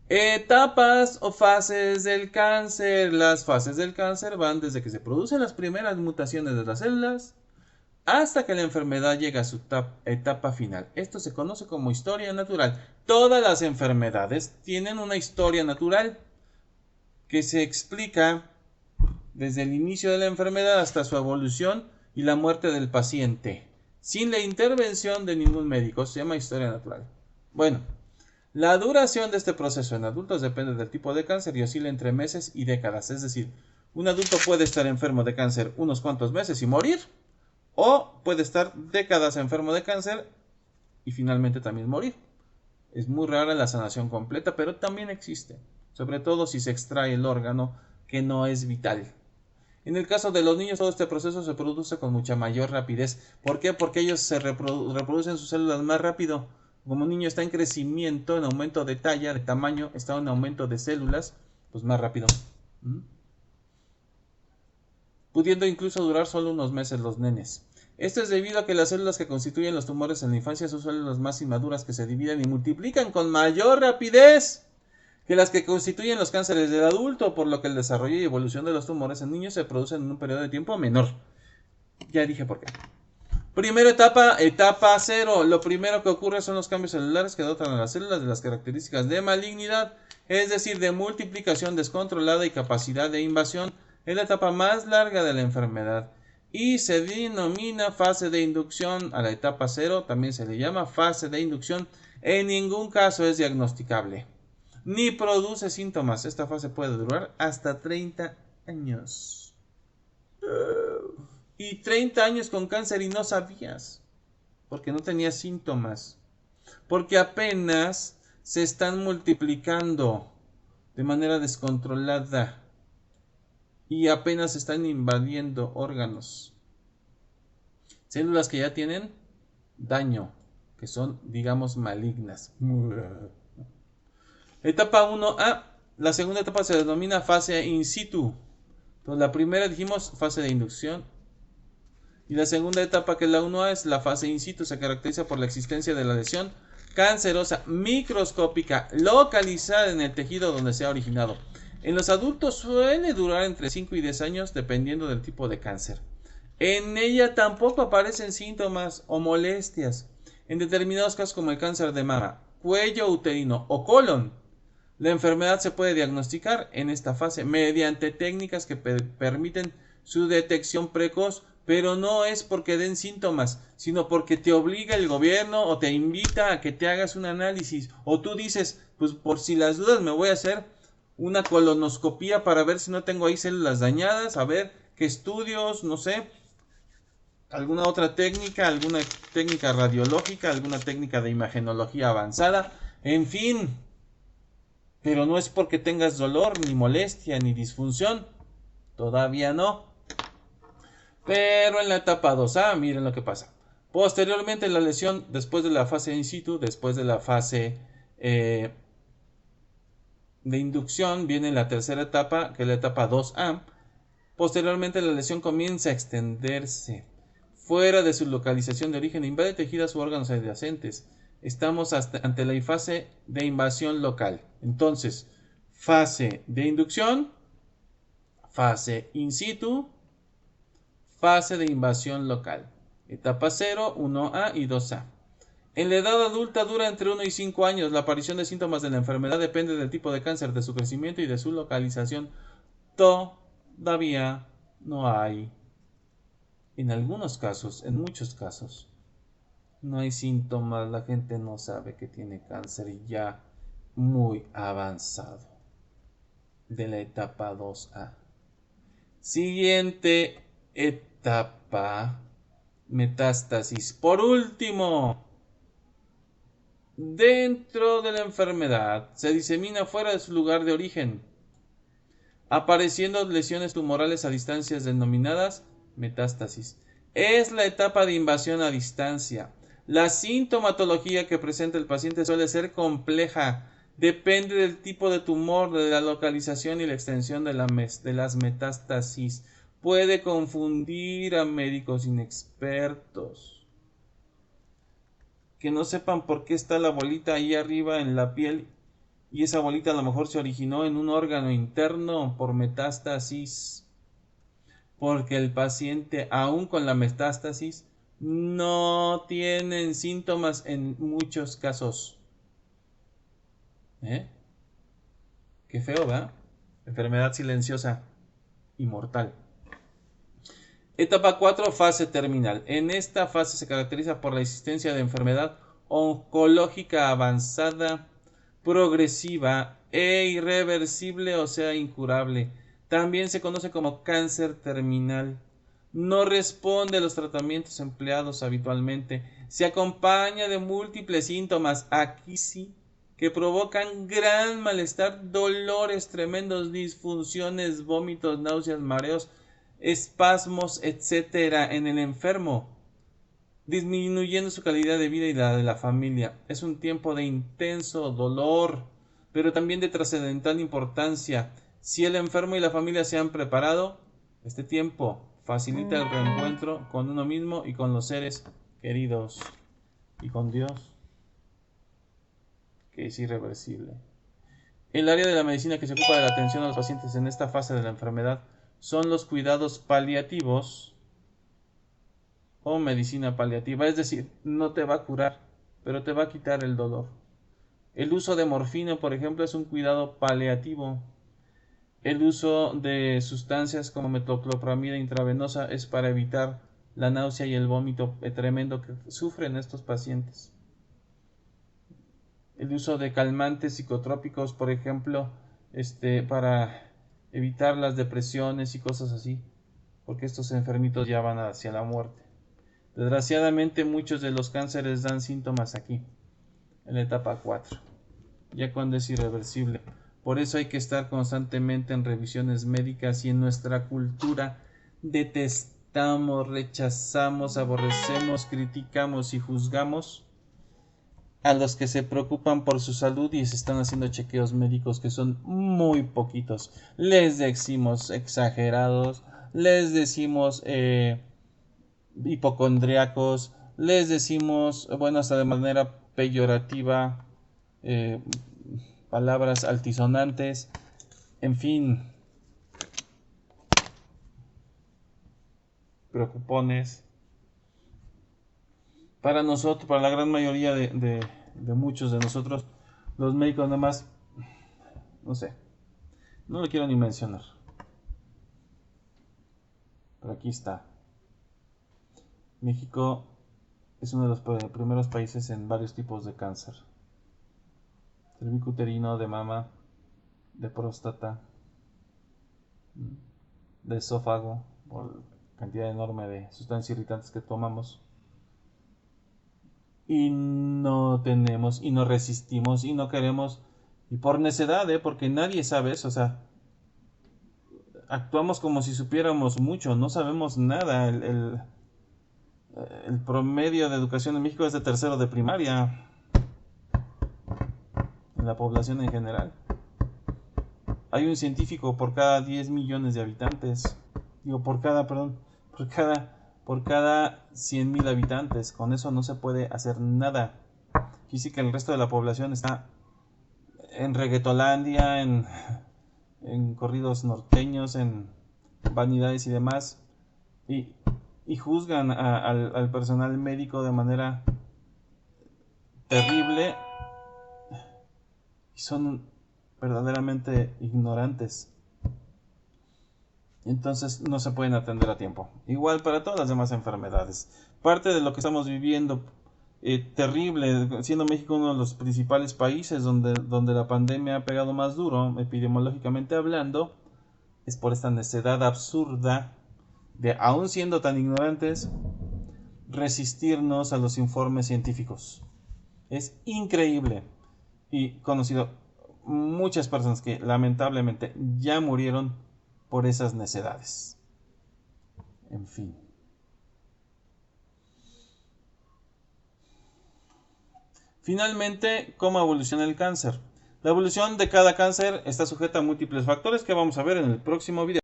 Etapas o fases del cáncer. Las fases del cáncer van desde que se producen las primeras mutaciones de las células hasta que la enfermedad llega a su etapa final. Esto se conoce como historia natural. Todas las enfermedades tienen una historia natural que se explica desde el inicio de la enfermedad hasta su evolución y la muerte del paciente, sin la intervención de ningún médico. Se llama historia natural. Bueno, la duración de este proceso en adultos depende del tipo de cáncer y oscila entre meses y décadas. Es decir, un adulto puede estar enfermo de cáncer unos cuantos meses y morir, o puede estar décadas enfermo de cáncer y finalmente también morir. Es muy rara la sanación completa, pero también existe, sobre todo si se extrae el órgano que no es vital. En el caso de los niños, todo este proceso se produce con mucha mayor rapidez. ¿Por qué? Porque ellos se reproducen sus células más rápido. Como un niño está en crecimiento, en aumento de talla, de tamaño, está en aumento de células, pues más rápido. ¿Mm? Pudiendo incluso durar solo unos meses los nenes. Esto es debido a que las células que constituyen los tumores en la infancia son células más inmaduras que se dividen y multiplican con mayor rapidez que las que constituyen los cánceres del adulto, por lo que el desarrollo y evolución de los tumores en niños se producen en un periodo de tiempo menor. Ya dije por qué. Primera etapa, etapa cero. Lo primero que ocurre son los cambios celulares que dotan a las células de las características de malignidad, es decir, de multiplicación descontrolada y capacidad de invasión. Es la etapa más larga de la enfermedad y se denomina fase de inducción. A la etapa cero también se le llama fase de inducción. En ningún caso es diagnosticable ni produce síntomas. Esta fase puede durar hasta 30 años. Y 30 años con cáncer y no sabías, porque no tenías síntomas, porque apenas se están multiplicando de manera descontrolada y apenas están invadiendo órganos. Células que ya tienen daño, que son, digamos, malignas. Etapa 1A. La segunda etapa se denomina fase in situ. Entonces, la primera dijimos fase de inducción. Y la segunda etapa, que es la 1A, es la fase in situ. Se caracteriza por la existencia de la lesión cancerosa microscópica localizada en el tejido donde se ha originado. En los adultos suele durar entre 5 y 10 años dependiendo del tipo de cáncer. En ella tampoco aparecen síntomas o molestias. En determinados casos como el cáncer de mama, cuello uterino o colon, la enfermedad se puede diagnosticar en esta fase mediante técnicas que permiten su detección precoz, pero no es porque den síntomas, sino porque te obliga el gobierno o te invita a que te hagas un análisis, o tú dices, pues por si las dudas me voy a hacer una colonoscopía para ver si no tengo ahí células dañadas, a ver qué estudios, no sé, alguna otra técnica, alguna técnica radiológica, alguna técnica de imagenología avanzada, en fin. Pero no es porque tengas dolor, ni molestia, ni disfunción. Todavía no. Pero en la etapa 2A, miren lo que pasa. Posteriormente, la lesión, después de la fase in situ, después de la fase de inducción, viene la tercera etapa, que es la etapa 2A. Posteriormente, la lesión comienza a extenderse fuera de su localización de origen, invade tejidos u órganos adyacentes. Estamos ante la fase de invasión local. Entonces, fase de inducción, fase in situ, fase de invasión local. Etapa 0, 1A y 2A. En la edad adulta dura entre 1 y 5 años. La aparición de síntomas de la enfermedad depende del tipo de cáncer, de su crecimiento y de su localización. Todavía no hay, en algunos casos, en muchos casos, no hay síntomas, la gente no sabe que tiene cáncer ya muy avanzado de la etapa 2A. Siguiente etapa, metástasis. Por último, dentro de la enfermedad se disemina fuera de su lugar de origen, apareciendo lesiones tumorales a distancias denominadas metástasis. Es la etapa de invasión a distancia. La sintomatología que presenta el paciente suele ser compleja. Depende del tipo de tumor, de la localización y la extensión de las metástasis. Puede confundir a médicos inexpertos que no sepan por qué está la bolita ahí arriba en la piel y esa bolita a lo mejor se originó en un órgano interno por metástasis, porque el paciente, aún con la metástasis, no tienen síntomas en muchos casos. Qué feo, ¿verdad? Enfermedad silenciosa y mortal. Etapa 4, fase terminal. En esta fase se caracteriza por la existencia de enfermedad oncológica avanzada, progresiva e irreversible, o sea, incurable. También se conoce como cáncer terminal. No responde a los tratamientos empleados habitualmente. Se acompaña de múltiples síntomas, aquí sí, que provocan gran malestar, dolores tremendos, disfunciones, vómitos, náuseas, mareos, espasmos, etcétera, en el enfermo, disminuyendo su calidad de vida y la de la familia. Es un tiempo de intenso dolor, pero también de trascendental importancia. Si el enfermo y la familia se han preparado, este tiempo facilita el reencuentro con uno mismo y con los seres queridos y con Dios, que es irreversible. El área de la medicina que se ocupa de la atención a los pacientes en esta fase de la enfermedad son los cuidados paliativos o medicina paliativa, es decir, no te va a curar, pero te va a quitar el dolor. El uso de morfina, por ejemplo, es un cuidado paliativo. El uso de sustancias como metoclopramida intravenosa es para evitar la náusea y el vómito tremendo que sufren estos pacientes. El uso de calmantes psicotrópicos, por ejemplo, para evitar las depresiones y cosas así, porque estos enfermitos ya van hacia la muerte. Desgraciadamente muchos de los cánceres dan síntomas aquí, en la etapa 4, ya cuando es irreversible. Por eso hay que estar constantemente en revisiones médicas, y en nuestra cultura detestamos, rechazamos, aborrecemos, criticamos y juzgamos a los que se preocupan por su salud y se están haciendo chequeos médicos, que son muy poquitos. Les decimos exagerados, les decimos hipocondriacos, les decimos, bueno, hasta de manera peyorativa, palabras altisonantes, en fin, preocupones. Para nosotros, para la gran mayoría de muchos de nosotros, los médicos nada más, no sé, no lo quiero ni mencionar. Pero aquí está. México es uno de los primeros países en varios tipos de cáncer. Cervicuterino, de mama, de próstata, de esófago, por cantidad enorme de sustancias irritantes que tomamos. Y no tenemos, y no resistimos, y no queremos, y por necedad, porque nadie sabe eso, o sea, actuamos como si supiéramos mucho, no sabemos nada. El promedio de educación en México es de tercero de primaria, en la población en general. Hay un científico por cada 10 millones de habitantes, por cada 100,000 habitantes. Con eso no se puede hacer nada. Quise que el resto de la población está en reggaetolandia, en corridos norteños, en vanidades y demás, y juzgan al personal médico de manera terrible, y son verdaderamente ignorantes. Entonces no se pueden atender a tiempo. Igual para todas las demás enfermedades. Parte de lo que estamos viviendo terrible, siendo México uno de los principales países donde la pandemia ha pegado más duro, epidemiológicamente hablando, es por esta necedad absurda de, aún siendo tan ignorantes, resistirnos a los informes científicos. Es increíble. Y conocido muchas personas que lamentablemente ya murieron por esas necedades. En fin. Finalmente, ¿cómo evoluciona el cáncer? La evolución de cada cáncer está sujeta a múltiples factores que vamos a ver en el próximo video.